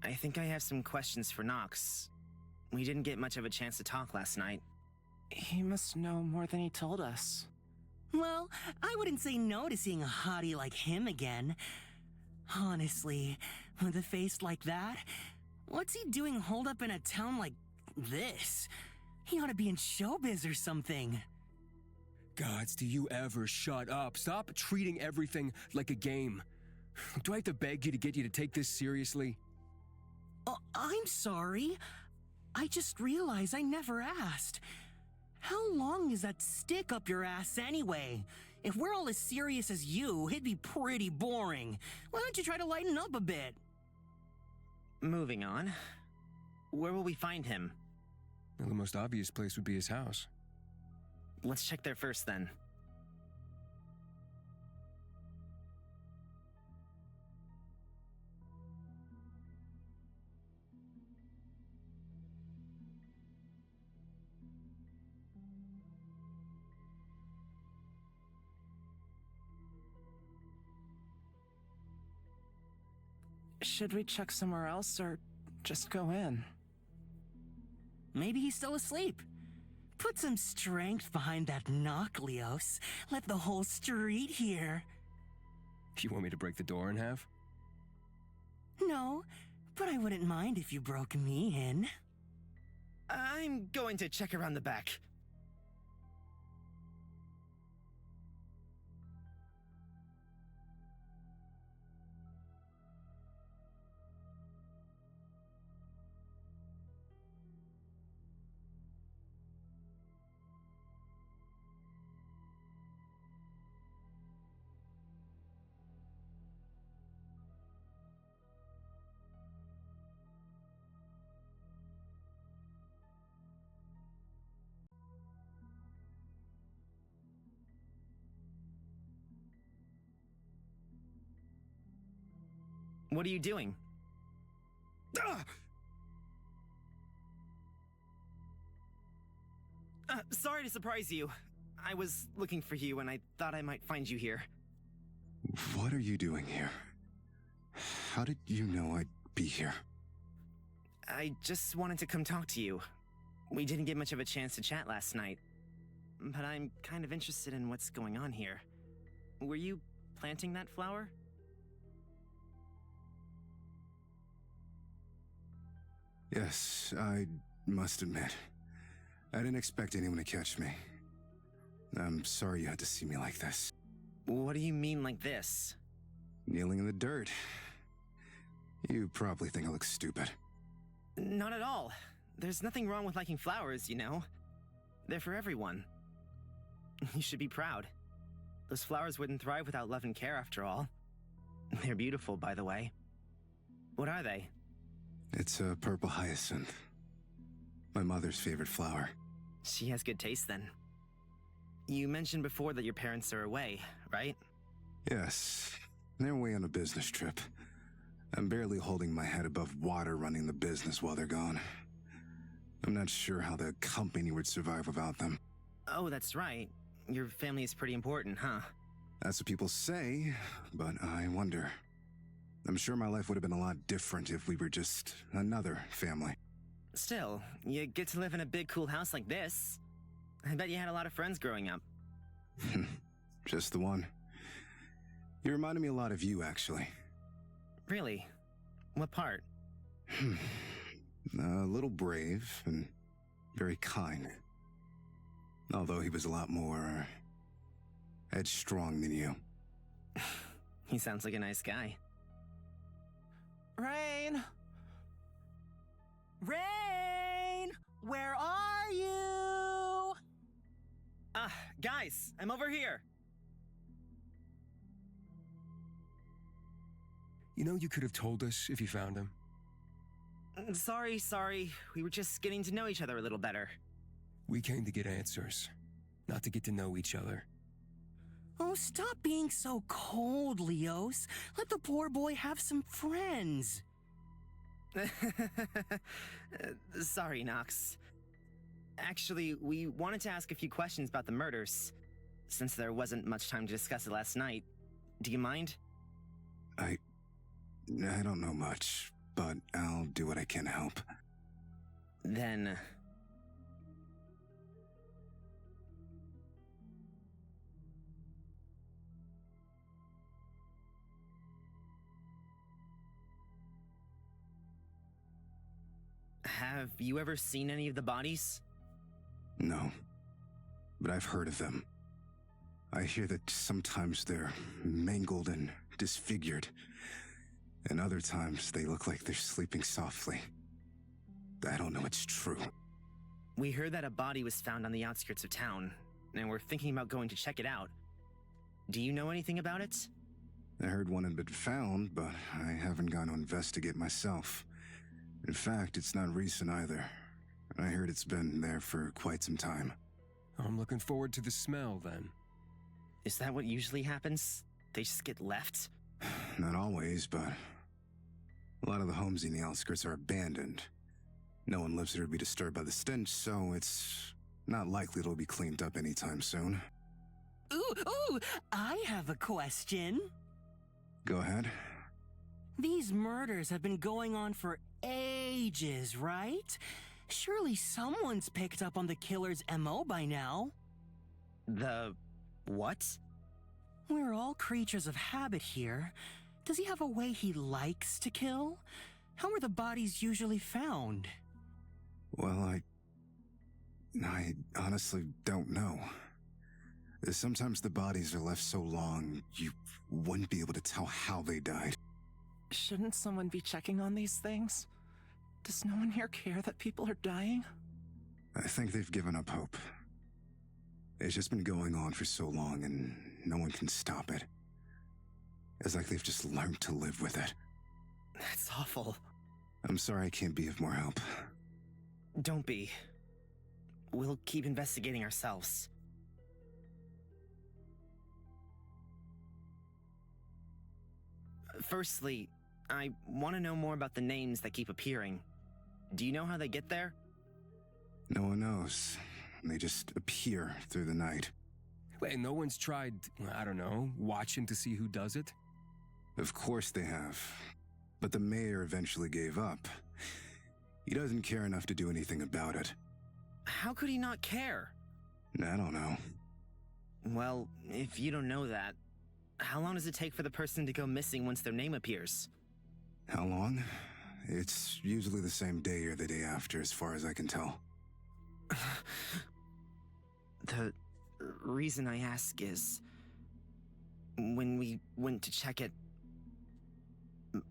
I think I have some questions for Knox. We didn't get much of a chance to talk last night. He must know more than he told us. Well, I wouldn't say no to seeing a hottie like him again. Honestly, with a face like that, what's he doing holed up in a town like this? He ought to be in showbiz or something. Gods, do you ever shut up? Stop treating everything like a game. Do I have to beg you to get you to take this seriously? I'm sorry. I just realized I never asked. How long is that stick up your ass anyway? If we're all as serious as you, it'd be pretty boring. Why don't you try to lighten up a bit? Moving on. Where will we find him? Well, the most obvious place would be his house. Let's check there first then. Should we check somewhere else or just go in? Maybe he's still asleep. Put some strength behind that knock, Leos. Let the whole street hear. You want me to break the door in half? No, but I wouldn't mind if you broke me in. I'm going to check around the back. What are you doing? Sorry to surprise you. I was looking for you and I thought I might find you here. What are you doing here? How did you know I'd be here? I just wanted to come talk to you. We didn't get much of a chance to chat last night, but I'm kind of interested in what's going on here. Were you planting that flower? Yes, I must admit. I didn't expect anyone to catch me. I'm sorry you had to see me like this. What do you mean like this? Kneeling in the dirt. You probably think I look stupid. Not at all. There's nothing wrong with liking flowers, you know. They're for everyone. You should be proud. Those flowers wouldn't thrive without love and care after all. They're beautiful, by the way. What are they? It's a purple hyacinth. My mother's favorite flower. She has good taste then. You mentioned before that your parents are away, right? Yes, they're away on a business trip. I'm barely holding my head above water running the business while they're gone. I'm not sure how the company would survive without them. Oh, that's right. Your family is pretty important, huh? That's what people say, but I wonder. I'm sure my life would have been a lot different if we were just another family. Still, you get to live in a big cool house like this. I bet you had a lot of friends growing up. Just the one. You reminded me a lot of you, actually. Really? What part? A little brave and very kind. Although he was a lot more headstrong than you. He sounds like a nice guy. Rain! Rain! Where are you? Guys, I'm over here. You know you could have told us if you found him. Sorry. We were just getting to know each other a little better. We came to get answers, not to get to know each other. Oh, stop being so cold, Leos. Let the poor boy have some friends. Sorry, Knox. Actually, we wanted to ask a few questions about the murders, since there wasn't much time to discuss it last night. Do you mind? I don't know much, but I'll do what I can to help. Then... have you ever seen any of the bodies? No, but I've heard of them. I hear that sometimes they're mangled and disfigured, and other times they look like they're sleeping softly. I don't know it's true. We heard that a body was found on the outskirts of town, and we're thinking about going to check it out. Do you know anything about it? I heard one had been found, but I haven't gone to investigate myself. In fact, it's not recent either. I heard it's been there for quite some time. I'm looking forward to the smell, then. Is that what usually happens? They just get left? Not always, but a lot of the homes in the outskirts are abandoned. No one lives there to be disturbed by the stench, so it's not likely it'll be cleaned up anytime soon. Ooh, I have a question. Go ahead. These murders have been going on for ages, right? Surely someone's picked up on the killer's MO by now. The... what? We're all creatures of habit here. Does he have a way he likes to kill? How are the bodies usually found? Well, I honestly don't know. Sometimes the bodies are left so long, you wouldn't be able to tell how they died. Shouldn't someone be checking on these things? Does no one here care that people are dying? I think they've given up hope. It's just been going on for so long and no one can stop it. It's like they've just learned to live with it. That's awful. I'm sorry I can't be of more help. Don't be. We'll keep investigating ourselves. Firstly, I want to know more about the names that keep appearing. Do you know how they get there? No one knows. They just appear through the night. Wait, no one's tried, I don't know, watching to see who does it? Of course they have. But the mayor eventually gave up. He doesn't care enough to do anything about it. How could he not care? I don't know. Well, if you don't know that, how long does it take for the person to go missing once their name appears? How long? It's usually the same day or the day after, as far as I can tell. The reason I ask is... when we went to check it,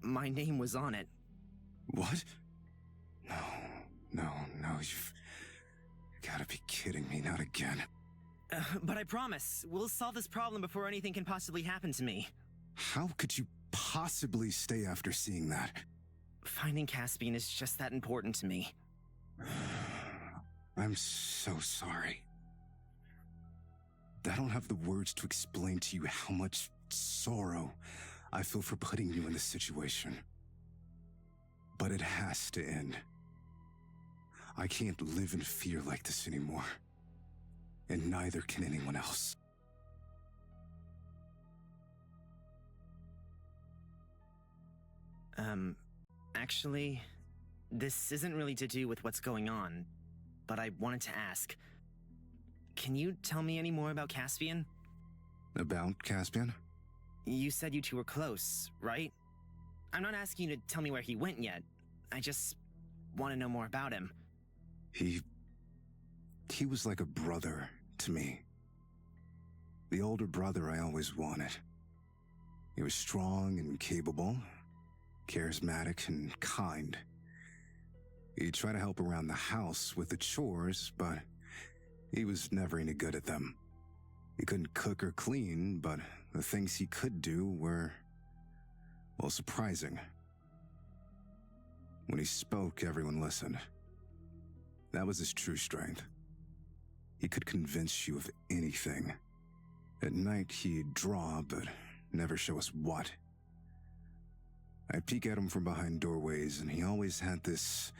my name was on it. What? No, you've gotta be kidding me, not again. But I promise, we'll solve this problem before anything can possibly happen to me. How could you possibly stay after seeing that? Finding Caspian is just that important to me. I'm so sorry. I don't have the words to explain to you how much sorrow I feel for putting you in this situation. But it has to end. I can't live in fear like this anymore. And neither can anyone else. Actually, this isn't really to do with what's going on, but I wanted to ask. Can you tell me any more about Caspian? About Caspian? You said you two were close, right? I'm not asking you to tell me where he went yet. I just want to know more about him. He was like a brother to me. The older brother I always wanted. He was strong and capable, charismatic and kind. He'd try to help around the house with the chores, but he was never any good at them. He couldn't cook or clean, but the things he could do were, well, surprising. When he spoke, everyone listened. That was his true strength. He could convince you of anything. At night, he'd draw, but never show us what. I'd peek at him from behind doorways, and he always had this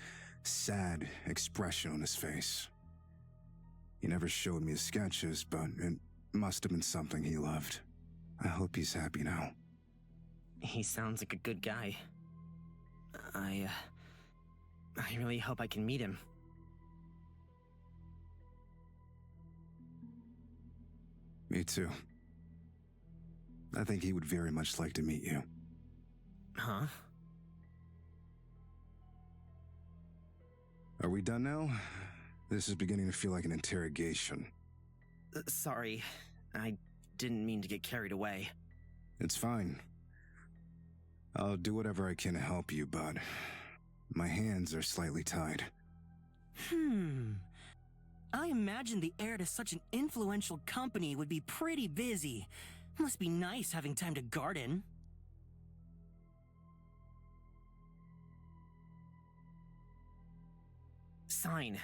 sad expression on his face. He never showed me his sketches, but it must have been something he loved. I hope he's happy now. He sounds like a good guy. I really hope I can meet him. Me too. I think he would very much like to meet you. Huh? Are we done now? This is beginning to feel like an interrogation. Sorry, I didn't mean to get carried away. It's fine. I'll do whatever I can to help you, but my hands are slightly tied. I imagine the heir to such an influential company would be pretty busy. Must be nice having time to garden. Sign.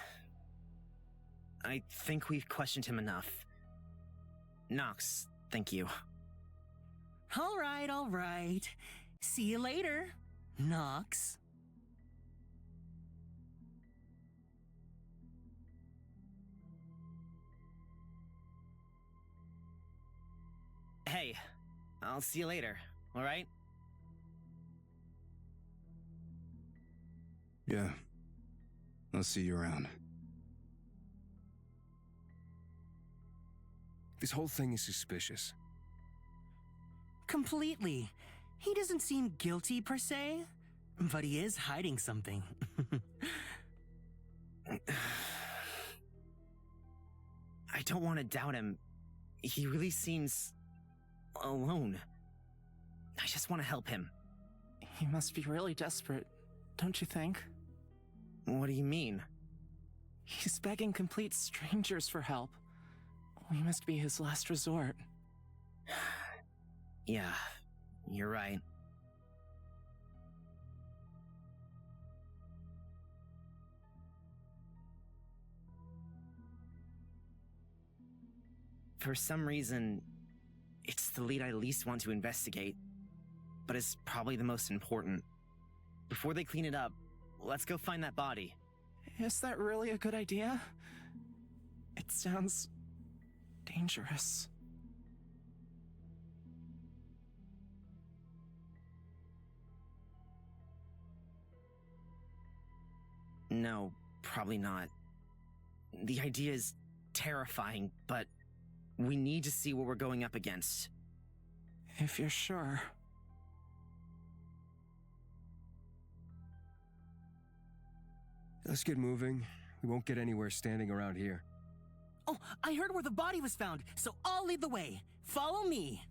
I think we've questioned him enough. Nox, thank you. All right. See you later, Nox. Hey, I'll see you later, alright? Yeah. I'll see you around. This whole thing is suspicious. Completely. He doesn't seem guilty per se, but he is hiding something. I don't want to doubt him. He really seems alone. I just want to help him. He must be really desperate, don't you think? What do you mean? He's begging complete strangers for help. We must be his last resort. Yeah, you're right. For some reason, it's the lead I least want to investigate, but it's probably the most important. Before they clean it up, let's go find that body. Is that really a good idea? It sounds dangerous. No, probably not. The idea is terrifying, but we need to see what we're going up against. If you're sure. Let's get moving. We won't get anywhere standing around here. Oh, I heard where the body was found, so I'll lead the way. Follow me.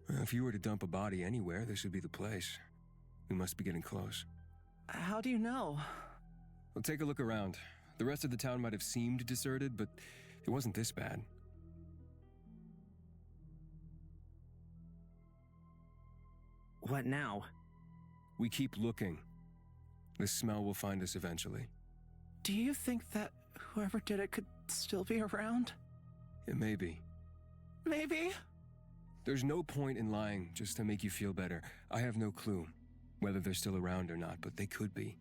Well, if you were to dump a body anywhere, this would be the place. We must be getting close. How do you know? Well, take a look around. The rest of the town might have seemed deserted, but it wasn't this bad. What now? We keep looking. The smell will find us eventually. Do you think that whoever did it could still be around? It may be. Maybe? There's no point in lying just to make you feel better. I have no clue whether they're still around or not, but they could be.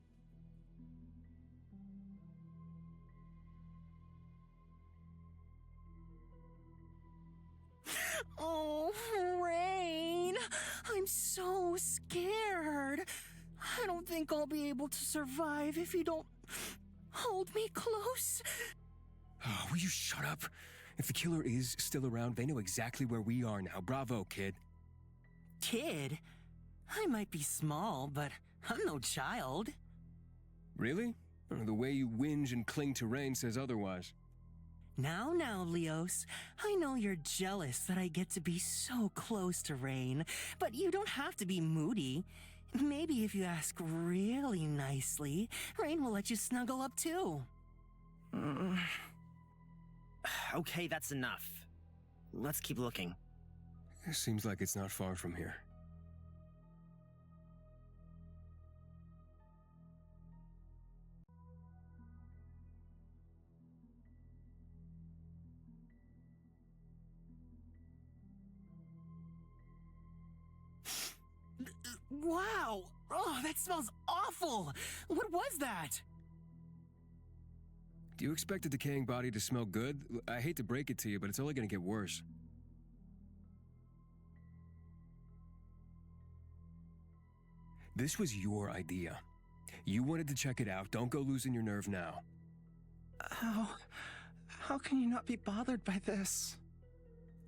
Oh, Rain! I'm so scared. I don't think I'll be able to survive if you don't hold me close. Oh, will you shut up? If the killer is still around, they know exactly where we are now. Bravo, kid. Kid? I might be small, but I'm no child. Really? The way you whinge and cling to Rain says otherwise. Now, Leos, I know you're jealous that I get to be so close to Rain, but you don't have to be moody. Maybe if you ask really nicely, Rain will let you snuggle up too. Okay, that's enough. Let's keep looking. It seems like it's not far from here. Wow! Oh, that smells awful! What was that? Do you expect a decaying body to smell good? I hate to break it to you, but it's only gonna get worse. This was your idea. You wanted to check it out. Don't go losing your nerve now. How can you not be bothered by this?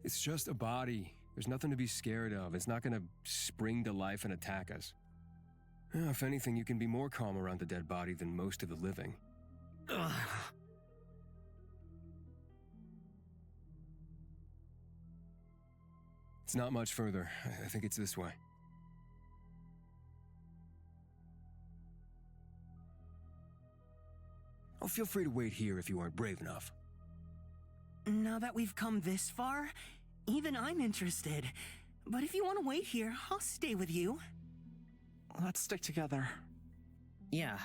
It's just a body. There's nothing to be scared of. It's not gonna spring to life and attack us. If anything, you can be more calm around a dead body than most of the living. Ugh. It's not much further. I think it's this way. Oh, feel free to wait here if you aren't brave enough. Now that we've come this far, even I'm interested. But if you want to wait here, I'll stay with you. Let's stick together. Yeah.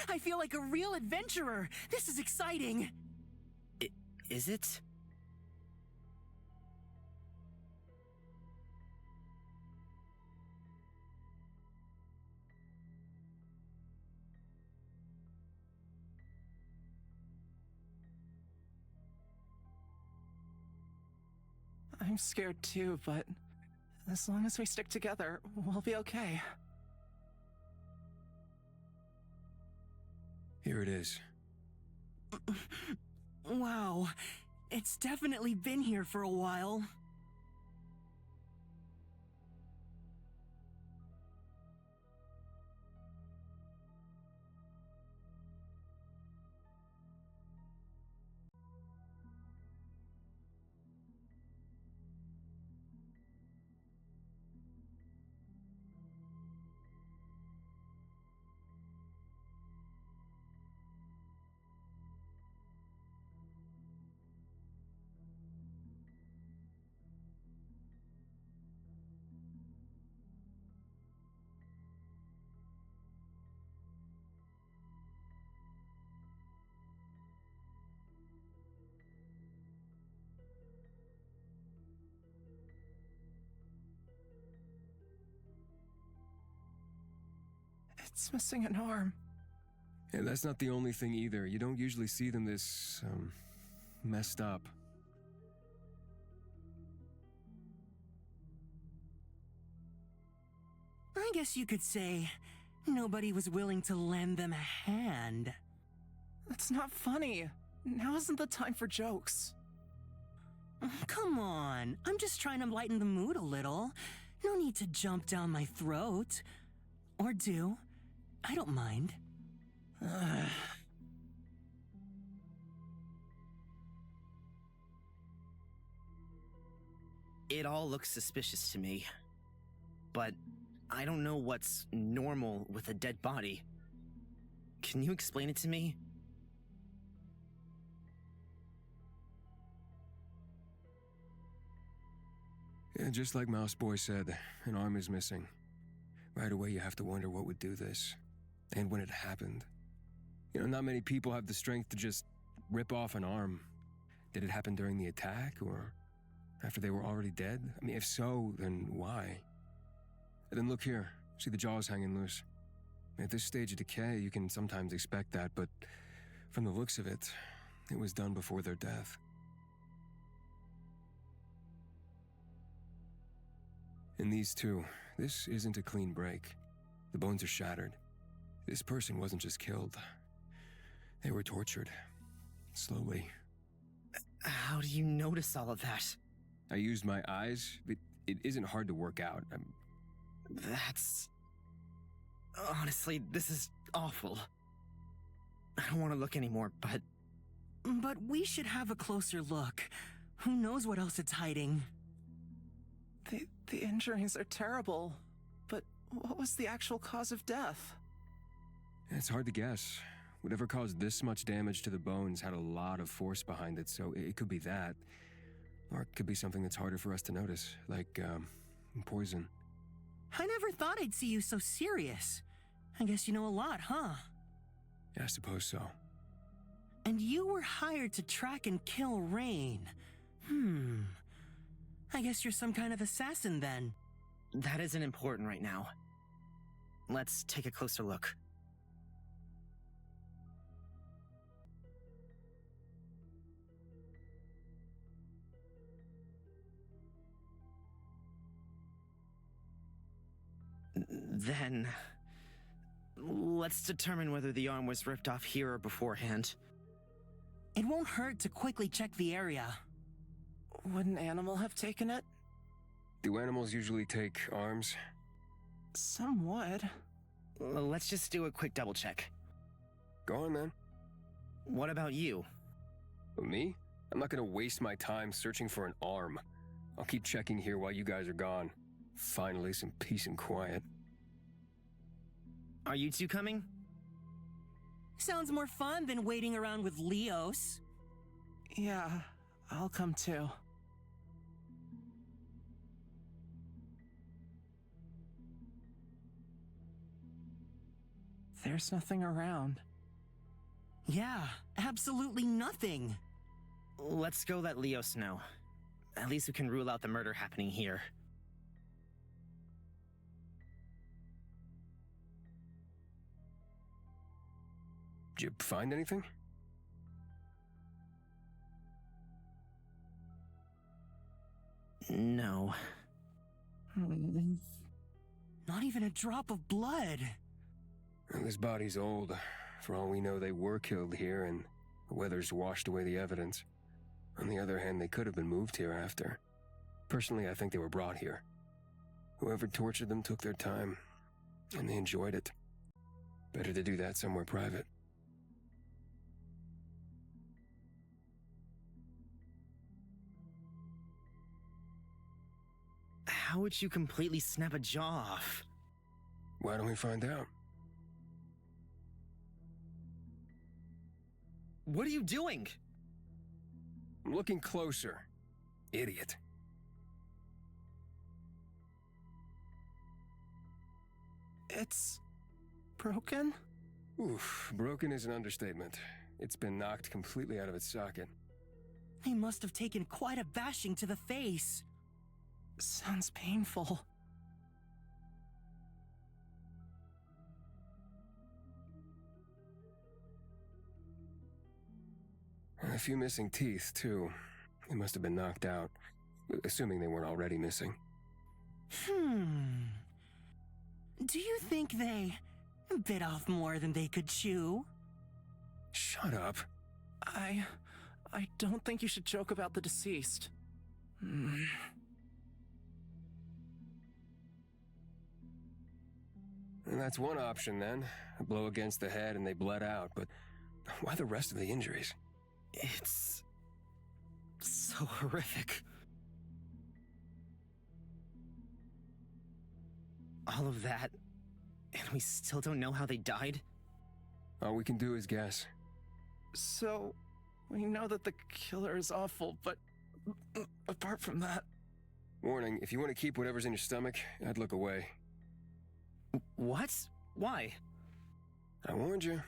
I feel like a real adventurer. This is exciting. Is it? I'm scared too, but as long as we stick together, we'll be okay. Here it is. Wow, it's definitely been here for a while. It's missing an arm. Yeah, that's not the only thing either. You don't usually see them this, messed up. I guess you could say nobody was willing to lend them a hand. It's not funny. Now isn't the time for jokes. Come on, I'm just trying to lighten the mood a little. No need to jump down my throat. Or do. I don't mind. It all looks suspicious to me. But I don't know what's normal with a dead body. Can you explain it to me? Yeah, just like Mouse Boy said, an arm is missing. Right away you have to wonder what would do this, and when it happened. You know, not many people have the strength to just rip off an arm. Did it happen during the attack, or after they were already dead? I mean, if so, then why? And then look here, see the jaws hanging loose. At this stage of decay, you can sometimes expect that, but from the looks of it, it was done before their death. And these two, this isn't a clean break. The bones are shattered. This person wasn't just killed. They were tortured. Slowly. How do you notice all of that? I used my eyes, but it isn't hard to work out. That's... Honestly, this is awful. I don't want to look anymore, but... But we should have a closer look. Who knows what else it's hiding? The injuries are terrible, but what was the actual cause of death? It's hard to guess. Whatever caused this much damage to the bones had a lot of force behind it, so it could be that. Or it could be something that's harder for us to notice, like, poison. I never thought I'd see you so serious. I guess you know a lot, huh? Yeah, I suppose so. And you were hired to track and kill Rain. I guess you're some kind of assassin then. that isn't important right now. Let's take a closer look. Then, let's determine whether the arm was ripped off here or beforehand. It won't hurt to quickly check the area. Would an animal have taken it? Do animals usually take arms? Some would. Let's just do a quick double check. Go on, then. What about you? Me? I'm not gonna waste my time searching for an arm. I'll keep checking here while you guys are gone. Finally, some peace and quiet. Are you two coming? Sounds more fun than waiting around with Leos. Yeah, I'll come too. There's nothing around. Yeah, absolutely nothing. Let's go let Leos know. At least we can rule out the murder happening here. Did you find anything? No. Not even a drop of blood. Well, this body's old. For all we know, they were killed here, and the weather's washed away the evidence. On the other hand, they could have been moved here after. Personally, I think they were brought here. Whoever tortured them took their time, and they enjoyed it. Better to do that somewhere private. How would you completely snap a jaw off? Why don't we find out? What are you doing? I'm looking closer. Idiot. It's broken? Oof, broken is an understatement. It's been knocked completely out of its socket. They must have taken quite a bashing to the face. Sounds painful. A few missing teeth, too. They must have been knocked out, assuming they weren't already missing. Do you think they bit off more than they could chew? Shut up. I don't think you should joke about the deceased. And that's one option, then. A blow against the head and they bled out, but why the rest of the injuries? It's so horrific. All of that, and we still don't know how they died? All we can do is guess. So, we know that the killer is awful, but apart from that... Warning, if you want to keep whatever's in your stomach, I'd look away. What? Why? I warned you.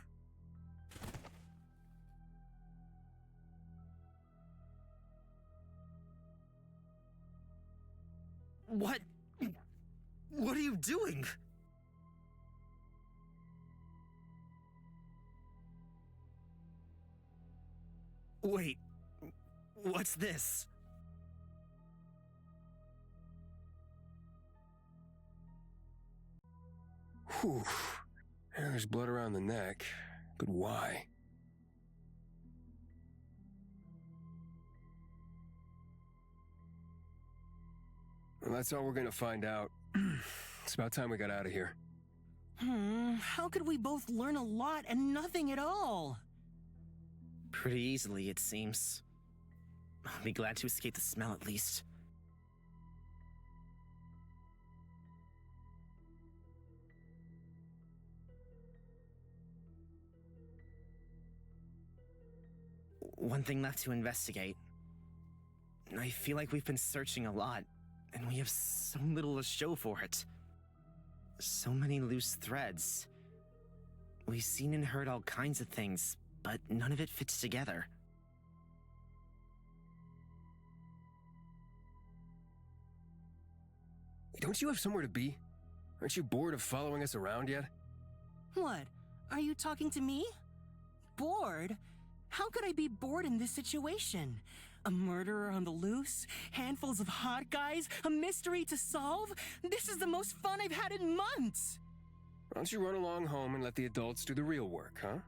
What? What are you doing? Wait, what's this? Whew. There's blood around the neck, but why? Well, that's all we're gonna find out. It's about time we got out of here. How could we both learn a lot and nothing at all? Pretty easily, it seems. I'll be glad to escape the smell at least. One thing left to investigate. I feel like we've been searching a lot, and we have so little to show for it. So many loose threads. We've seen and heard all kinds of things, but none of it fits together. Don't you have somewhere to be? Aren't you bored of following us around yet? What? Are you talking to me? Bored? How could I be bored in this situation? A murderer on the loose? Handfuls of hot guys? A mystery to solve? This is the most fun I've had in months! Why don't you run along home and let the adults do the real work, huh?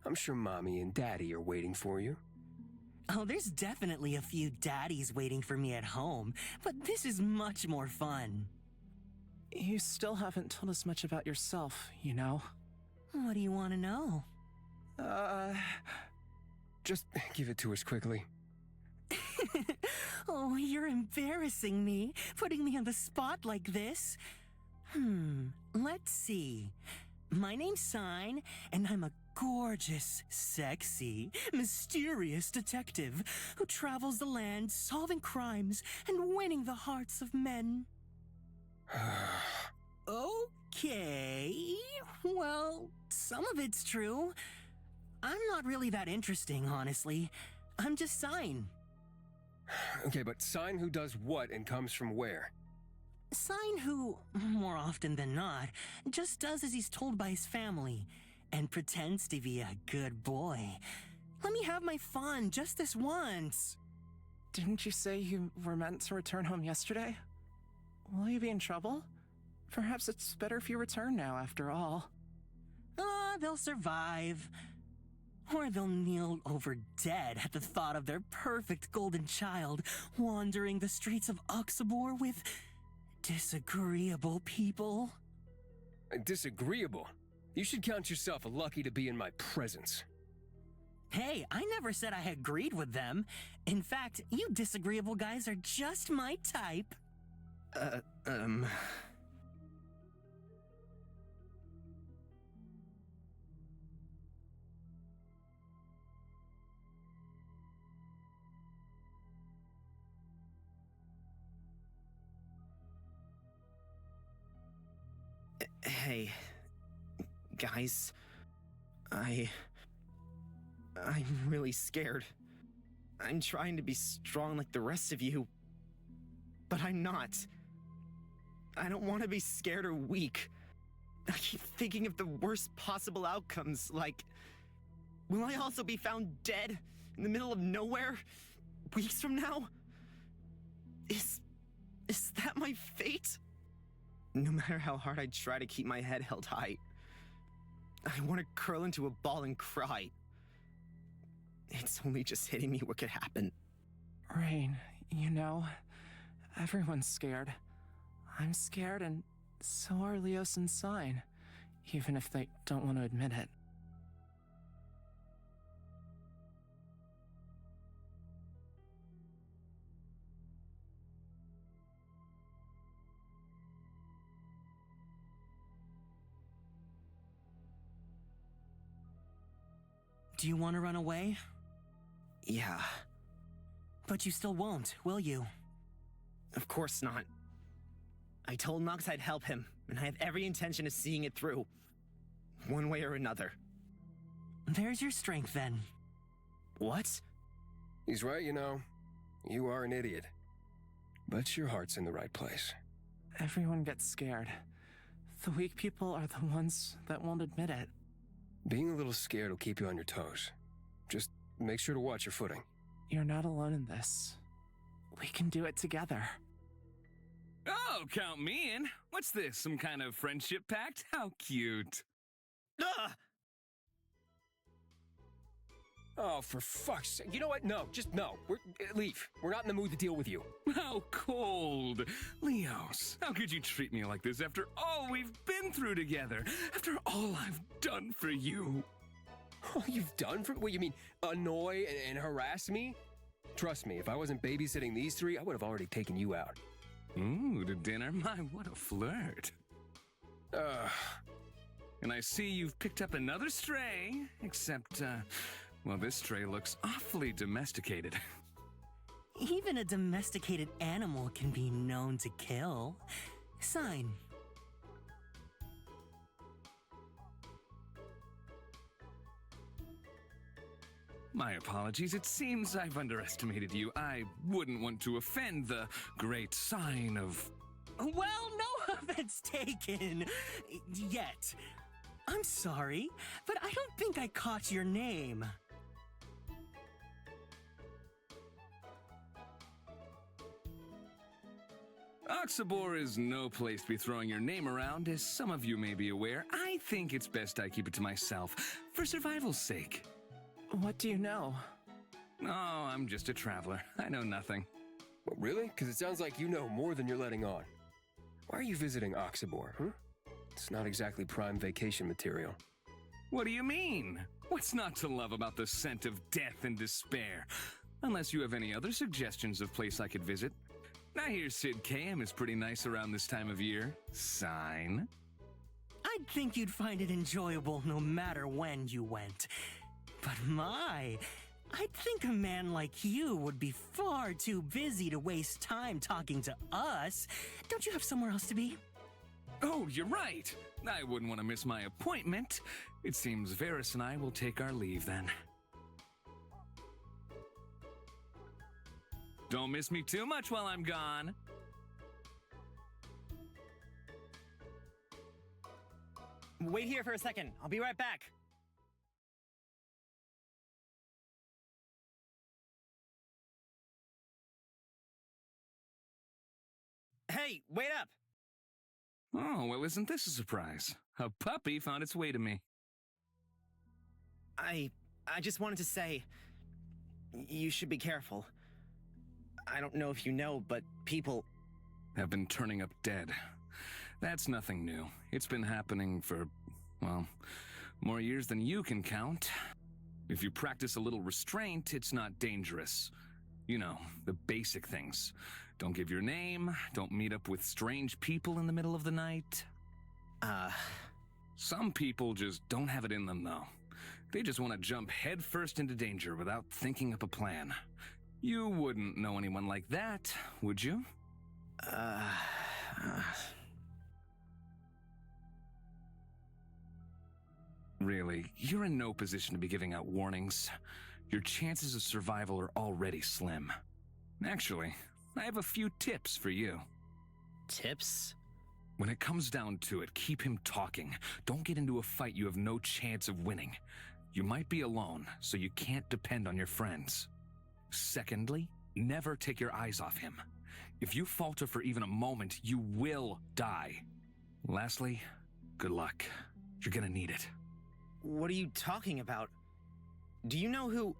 I'm sure Mommy and Daddy are waiting for you. Oh, there's definitely a few daddies waiting for me at home, but this is much more fun. You still haven't told us much about yourself, you know? What do you want to know? Just give it to us quickly. Oh, you're embarrassing me, putting me on the spot like this. Let's see. My name's Sign, and I'm a gorgeous, sexy, mysterious detective who travels the land solving crimes and winning the hearts of men. Okay, well, some of it's true. I'm not really that interesting, honestly. I'm just Sign. Okay, but Sign who does what and comes from where? Sign who, more often than not, just does as he's told by his family and pretends to be a good boy. Let me have my fun just this once. Didn't you say you were meant to return home yesterday? Will you be in trouble? Perhaps it's better if you return now, after all. They'll survive. Or they'll kneel over dead at the thought of their perfect golden child wandering the streets of Oxabor with disagreeable people. Disagreeable? You should count yourself lucky to be in my presence. Hey, I never said I agreed with them. In fact, you disagreeable guys are just my type. Hey, guys, I'm really scared. I'm trying to be strong like the rest of you, but I'm not. I don't want to be scared or weak. I keep thinking of the worst possible outcomes, like, will I also be found dead in the middle of nowhere weeks from now? Is that my fate? No matter how hard I try to keep my head held high, I want to curl into a ball and cry. It's only just hitting me what could happen. Rain, you know, everyone's scared. I'm scared, and so are Leos and Sign, even if they don't want to admit it. Do you want to run away? Yeah, But you still won't, will you? of course not. I told Nox I'd help him, and I have every intention of seeing it through. One way or another. There's your strength, then. What? He's right, you know. You are an idiot. But your heart's in the right place. Everyone gets scared. The weak people are the ones that won't admit it. Being a little scared will keep you on your toes. Just make sure to watch your footing. You're not alone in this. We can do it together. Oh, count me in. What's this, some kind of friendship pact? How cute. Ugh! Oh, for fuck's sake. You know what? No, just no. Leave. We're not in the mood to deal with you. How cold. Leos, how could you treat me like this after all we've been through together? After all I've done for you? All you've done for... What, you mean annoy and harass me? Trust me, if I wasn't babysitting these three, I would have already taken you out. Ooh, to dinner? My, what a flirt. And I see you've picked up another stray, except, well, this stray looks awfully domesticated. Even a domesticated animal can be known to kill. Sign. My apologies, it seems I've underestimated you. I wouldn't want to offend the great sign of... Well, no offense taken. Yet. I'm sorry, but I don't think I caught your name. Oxabor is no place to be throwing your name around, as some of you may be aware. I think it's best I keep it to myself, for survival's sake. What do you know? Oh, I'm just a traveler. I know nothing. Well, really? Because it sounds like you know more than you're letting on. Why are you visiting Oxabor, huh? It's not exactly prime vacation material. What do you mean? What's not to love about the scent of death and despair? Unless you have any other suggestions of place I could visit. I hear Sid K.M. is pretty nice around this time of year. Sign. I'd think you'd find it enjoyable no matter when you went. But I'd think a man like you would be far too busy to waste time talking to us. Don't you have somewhere else to be? Oh, you're right. I wouldn't want to miss my appointment. It seems Varys and I will take our leave then. Don't miss me too much while I'm gone. Wait here for a second. I'll be right back. Hey, wait up! Oh, well, isn't this a surprise? A puppy found its way to me. I just wanted to say, you should be careful. I don't know if you know, but people have been turning up dead. That's nothing new. It's been happening for, well, more years than you can count. If you practice a little restraint, it's not dangerous. You know, the basic things. Don't give your name, don't meet up with strange people in the middle of the night. Some people just don't have it in them, though. They just want to jump headfirst into danger without thinking up a plan. You wouldn't know anyone like that, would you? Really, you're in no position to be giving out warnings. Your chances of survival are already slim. Actually, I have a few tips for you. Tips? When it comes down to it, keep him talking. Don't get into a fight you have no chance of winning. You might be alone, so you can't depend on your friends. Secondly, never take your eyes off him. If you falter for even a moment, you will die. Lastly, good luck. You're gonna need it. What are you talking about? Do you know who...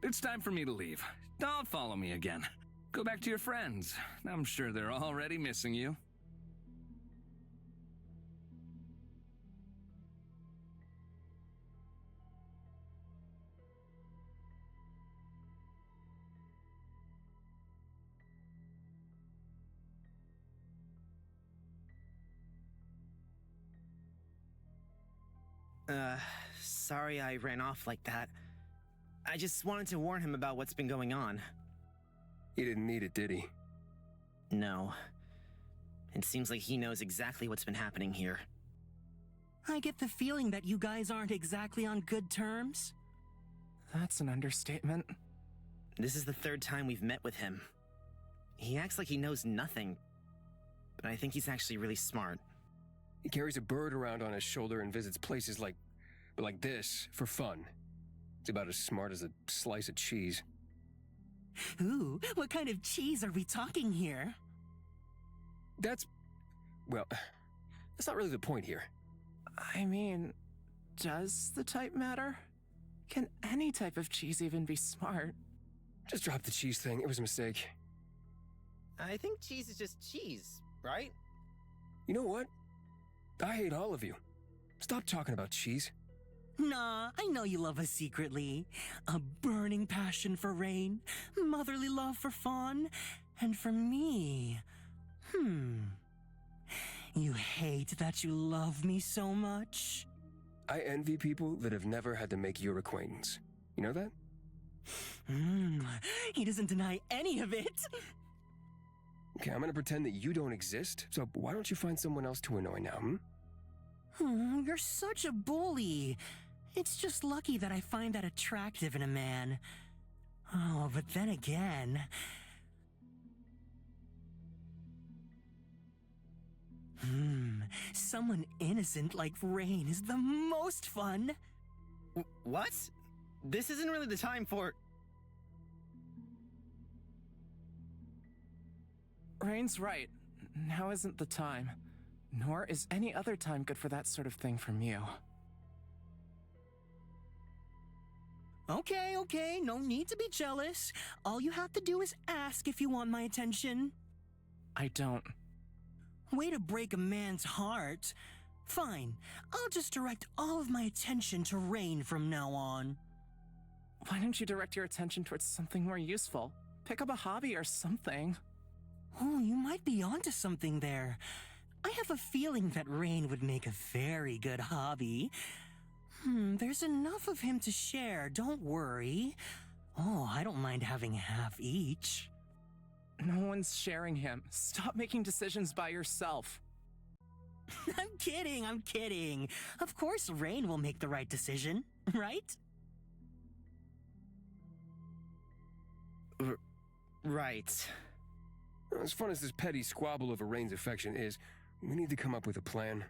It's time for me to leave. Don't follow me again. Go back to your friends. I'm sure they're already missing you. Sorry I ran off like that. I just wanted to warn him about what's been going on. He didn't need it, did he? No. It seems like he knows exactly what's been happening here. I get the feeling that you guys aren't exactly on good terms. That's an understatement. This is the third time we've met with him. He acts like he knows nothing, but I think he's actually really smart. He carries a bird around on his shoulder and visits places like this for fun. It's about as smart as a slice of cheese. Ooh, what kind of cheese are we talking here? That's not really the point here. I mean, does the type matter? Can any type of cheese even be smart? Just drop the cheese thing. It was a mistake. I think cheese is just cheese, right? You know what? I hate all of you. Stop talking about cheese. Nah, I know you love us secretly. A burning passion for rain, motherly love for Fawn, and for me. You hate that you love me so much? I envy people that have never had to make your acquaintance. You know that? He doesn't deny any of it. Okay, I'm gonna pretend that you don't exist, so why don't you find someone else to annoy now, You're such a bully. It's just lucky that I find that attractive in a man. Oh, but then again... Someone innocent like Rain is the most fun. What? This isn't really the time for... Rain's right. Now isn't the time. Nor is any other time good for that sort of thing from you. Okay, no need to be jealous. All you have to do is ask if you want my attention. I don't. Way to break a man's heart. Fine, I'll just direct all of my attention to Rain from now on. Why don't you direct your attention towards something more useful? Pick up a hobby or something. Oh, you might be onto something there. I have a feeling that Rain would make a very good hobby. There's enough of him to share, don't worry. Oh, I don't mind having half each. No one's sharing him. Stop making decisions by yourself. I'm kidding. Of course Rain will make the right decision, right? Right. As fun as this petty squabble over Rain's affection is, we need to come up with a plan.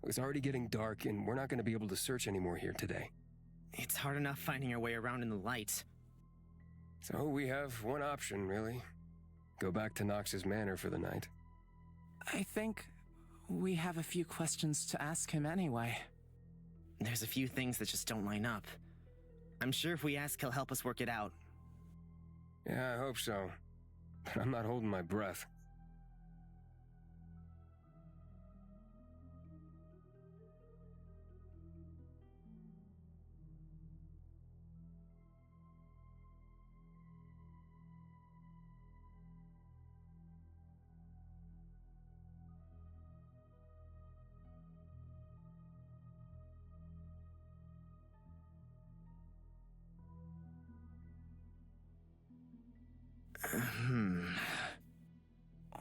It's already getting dark, and we're not going to be able to search anymore here today. It's hard enough finding our way around in the light. So we have one option, really. Go back to Nox's manor for the night. I think we have a few questions to ask him anyway. There's a few things that just don't line up. I'm sure if we ask, he'll help us work it out. Yeah, I hope so. But I'm not holding my breath.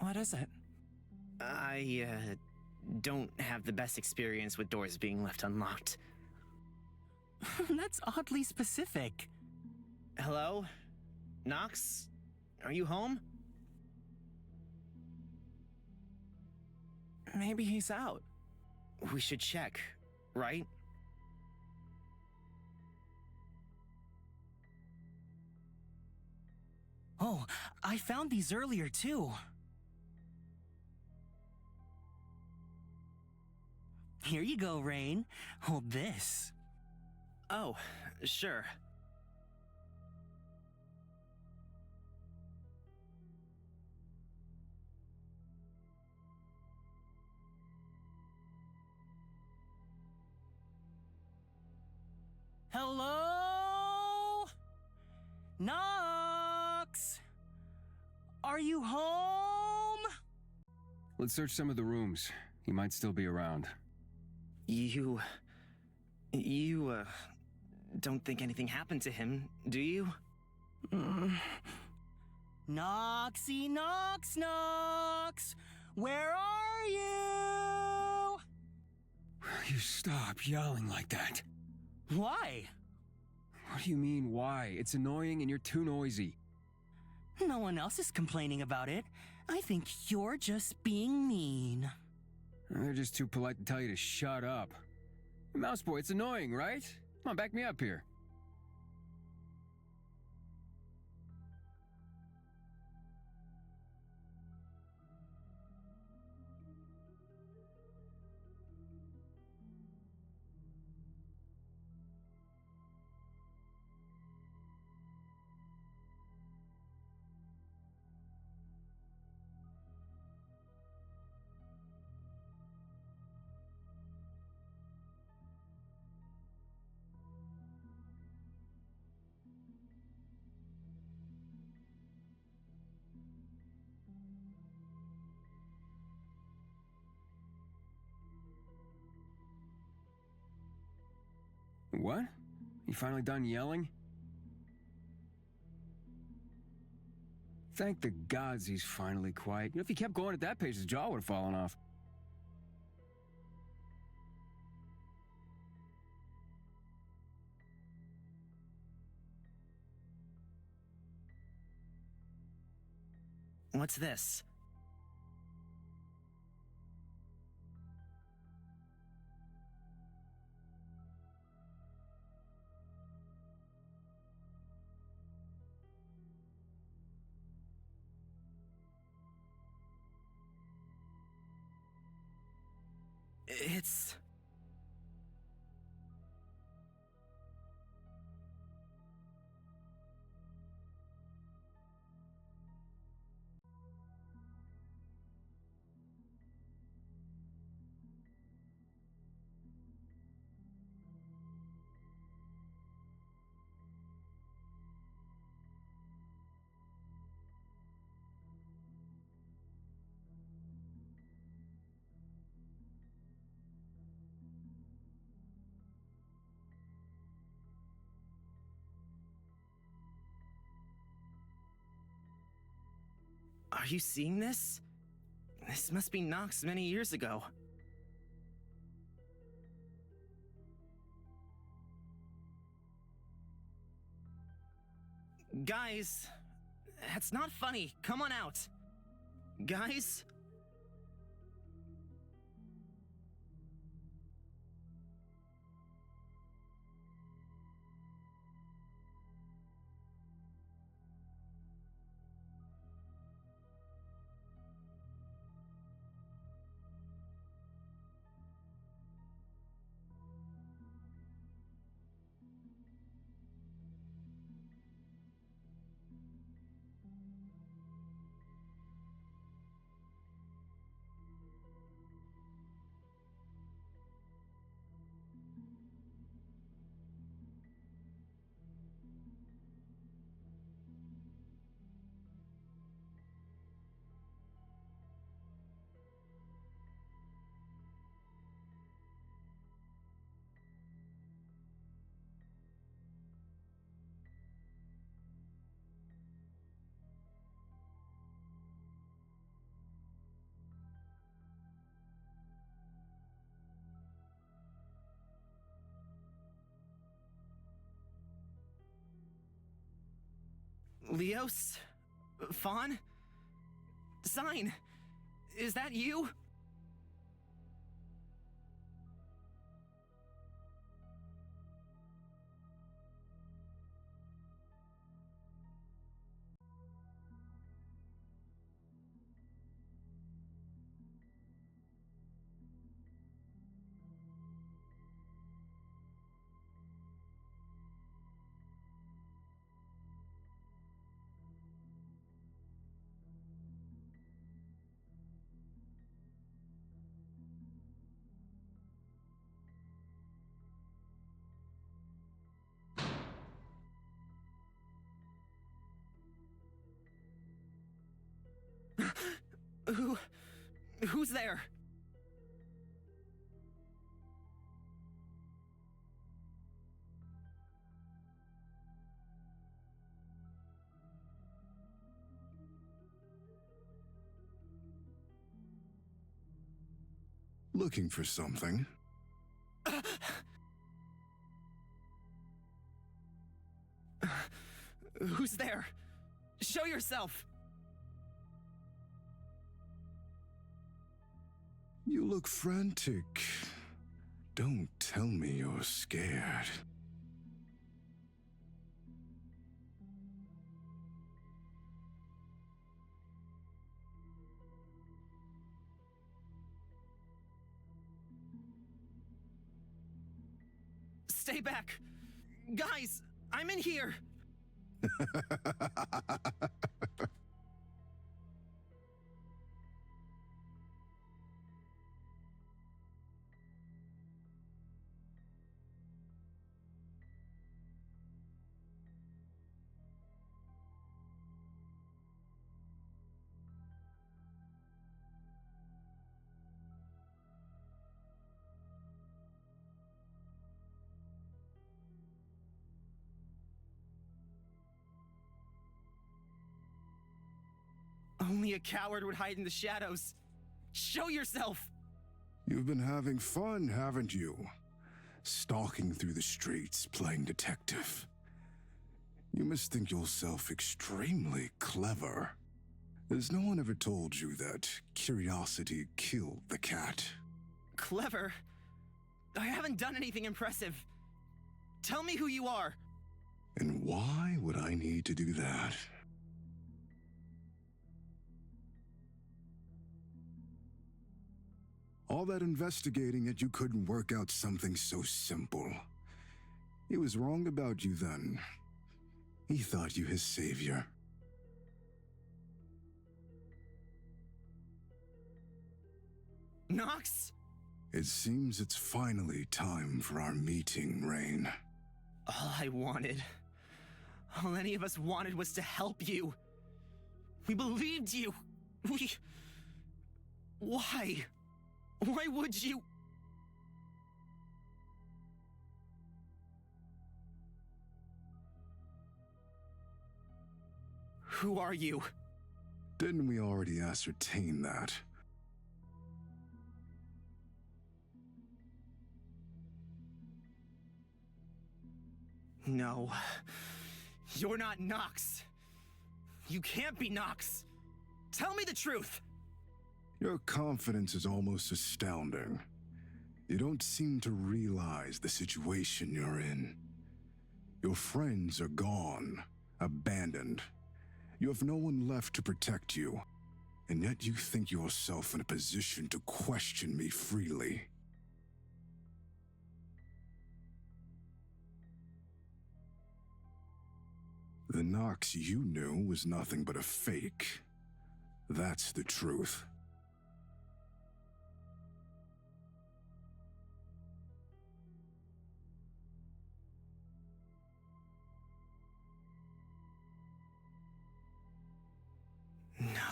What is it? I, don't have the best experience with doors being left unlocked. That's oddly specific. Hello? Nox? Are you home? Maybe he's out. We should check, right? Oh, I found these earlier too. Here you go, Rain. Hold this. Oh, sure. Hello? Nox? Are you home? Let's search some of the rooms. He might still be around. You don't think anything happened to him, do you? Noxy, Nox! Where are you? You stop yelling like that. Why? What do you mean, why? It's annoying and you're too noisy. No one else is complaining about it. I think you're just being mean. They're just too polite to tell you to shut up. Mouse boy, it's annoying, right? Come on, back me up here. What? You finally done yelling? Thank the gods he's finally quiet. You know, if he kept going at that pace, his jaw would have fallen off. What's this? It's... Are you seeing this? This must be Nox many years ago. Guys, that's not funny. Come on out. Guys? Leos? Fawn? Sign! Is that you? Who's there? Looking for something? Who's there? Show yourself! You look frantic. Don't tell me you're scared. Stay back! Guys, I'm in here! Only a coward would hide in the shadows. Show yourself! You've been having fun, haven't you? Stalking through the streets, playing detective. You must think yourself extremely clever. Has no one ever told you that curiosity killed the cat? Clever? I haven't done anything impressive. Tell me who you are. And why would I need to do that? All that investigating yet you couldn't work out something so simple. He was wrong about you then. He thought you his savior. Nox? It seems it's finally time for our meeting, Rain. All I wanted, all any of us wanted was to help you. We believed you. Why? Why would you? Who are you? Didn't we already ascertain that? No. You're not Nox. You can't be Nox. Tell me the truth. Your confidence is almost astounding. You don't seem to realize the situation you're in. Your friends are gone, abandoned. You have no one left to protect you, and yet you think yourself in a position to question me freely. The Nox you knew was nothing but a fake. That's the truth.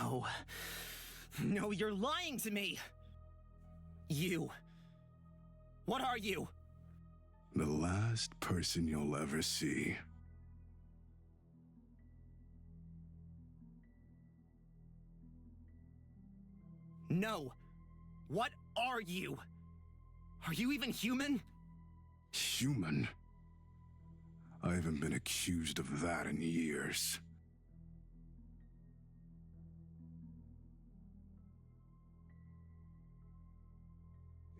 No. No, you're lying to me! You. What are you? The last person you'll ever see. No. What are you? Are you even human? Human? I haven't been accused of that in years.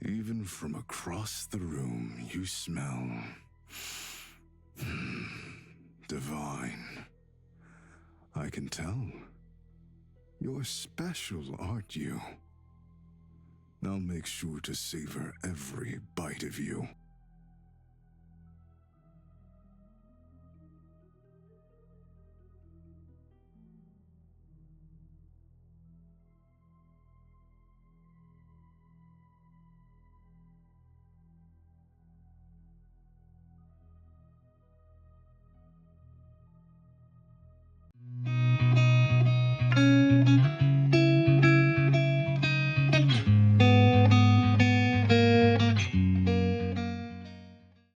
Even from across the room, you smell... divine. I can tell. You're special, aren't you? I'll make sure to savor every bite of you.